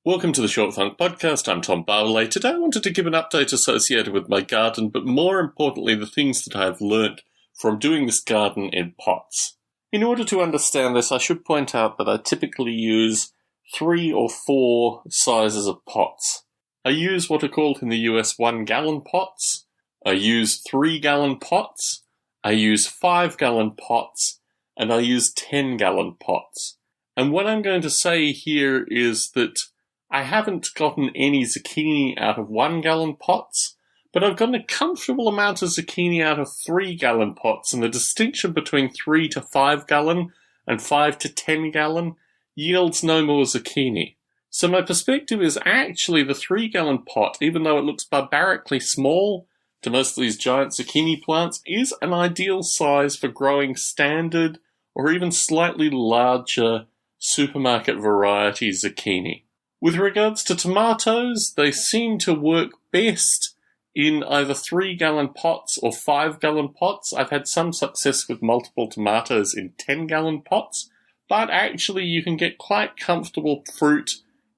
Welcome to the Short Funk Podcast. I'm Tom Barley. Today I wanted to give an update associated with my garden, but more importantly, the things that I've learnt from doing this garden in pots. In order to understand this, I should point out that I typically use 3 or 4 sizes of pots. I use what are called in the US 1-gallon pots. I use 3-gallon pots. I use 5-gallon pots. And I use 10-gallon pots. And what I'm going to say here is that I haven't gotten any zucchini out of 1-gallon pots, but I've gotten a comfortable amount of zucchini out of 3-gallon pots, and the distinction between 3 to 5-gallon and 5 to 10-gallon yields no more zucchini. So my perspective is actually the 3-gallon pot, even though it looks barbarically small to most of these giant zucchini plants, is an ideal size for growing standard or even slightly larger supermarket variety zucchini. With regards to tomatoes, they seem to work best in either 3-gallon pots or 5-gallon pots. I've had some success with multiple tomatoes in 10-gallon pots, but actually you can get quite comfortable fruit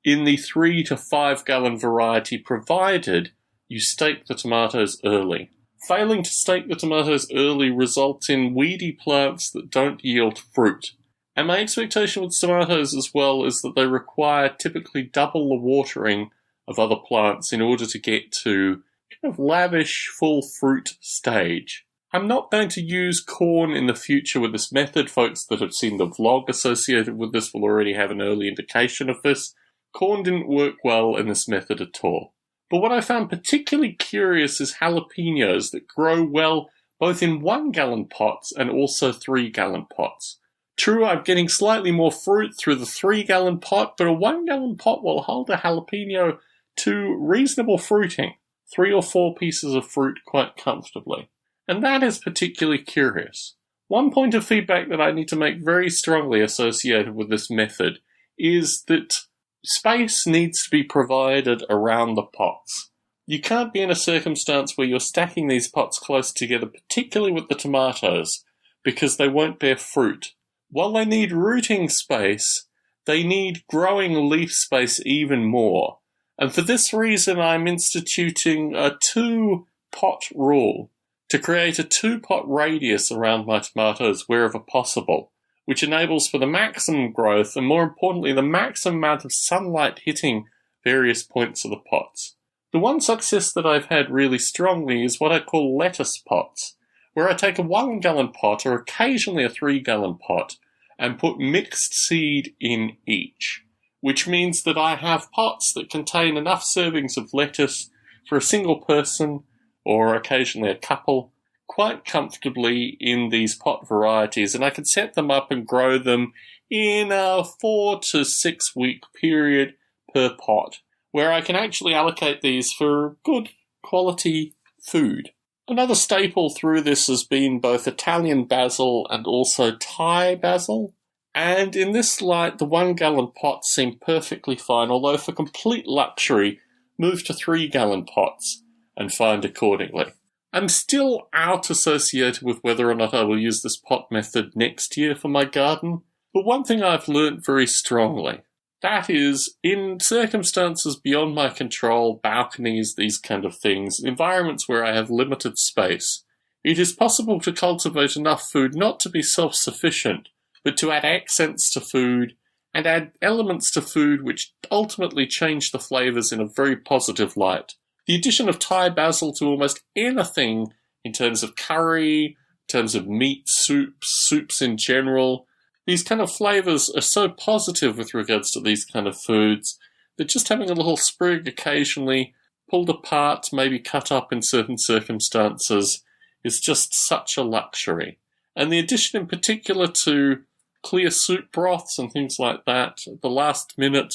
in the 3 to 5-gallon variety, provided you stake the tomatoes early. Failing to stake the tomatoes early results in weedy plants that don't yield fruit. And my expectation with tomatoes as well is that they require typically double the watering of other plants in order to get to kind of lavish full fruit stage. I'm not going to use corn in the future with this method. Folks that have seen the vlog associated with this will already have an early indication of this. Corn didn't work well in this method at all. But what I found particularly curious is jalapenos that grow well both in 1-gallon pots and also 3-gallon pots. True, I'm getting slightly more fruit through the 3-gallon pot, but a 1-gallon pot will hold a jalapeno to reasonable fruiting, 3 or 4 pieces of fruit quite comfortably. And that is particularly curious. One point of feedback that I need to make very strongly associated with this method is that space needs to be provided around the pots. You can't be in a circumstance where you're stacking these pots close together, particularly with the tomatoes, because they won't bear fruit. While they need rooting space, they need growing leaf space even more. And for this reason, I'm instituting a 2-pot rule to create a 2-pot radius around my tomatoes wherever possible, which enables for the maximum growth and, more importantly, the maximum amount of sunlight hitting various points of the pots. The one success that I've had really strongly is what I call lettuce pots, where I take a 1-gallon pot or occasionally a 3-gallon pot and put mixed seed in each, which means that I have pots that contain enough servings of lettuce for a single person or occasionally a couple quite comfortably in these pot varieties, and I can set them up and grow them in a 4 to 6 week period per pot, where I can actually allocate these for good quality food. Another staple through this has been both Italian basil and also Thai basil. And in this light, the 1-gallon pots seem perfectly fine, although for complete luxury, move to 3-gallon pots and find accordingly. I'm still out associated with whether or not I will use this pot method next year for my garden, but one thing I've learnt very strongly, that is, in circumstances beyond my control, balconies, these kind of things, environments where I have limited space, it is possible to cultivate enough food not to be self-sufficient, but to add accents to food and add elements to food which ultimately change the flavours in a very positive light. The addition of Thai basil to almost anything in terms of curry, in terms of meat, soups in general, these kind of flavours are so positive with regards to these kind of foods that just having a little sprig occasionally pulled apart, maybe cut up in certain circumstances, is just such a luxury. And the addition in particular to clear soup broths and things like that at the last minute,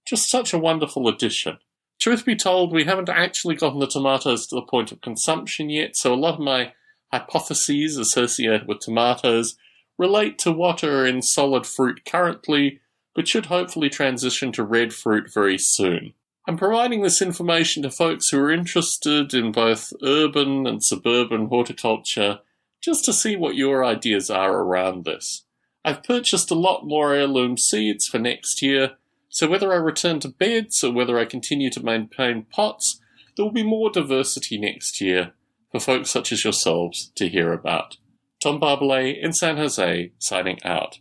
just such a wonderful addition. Truth be told, we haven't actually gotten the tomatoes to the point of consumption yet, so a lot of my hypotheses associated with tomatoes relate to what are in solid fruit currently, but should hopefully transition to red fruit very soon. I'm providing this information to folks who are interested in both urban and suburban horticulture, just to see what your ideas are around this. I've purchased a lot more heirloom seeds for next year, So whether I return to beds or whether I continue to maintain pots, there will be more diversity next year for folks such as yourselves to hear about. Tom Barbalet in San Jose, signing out.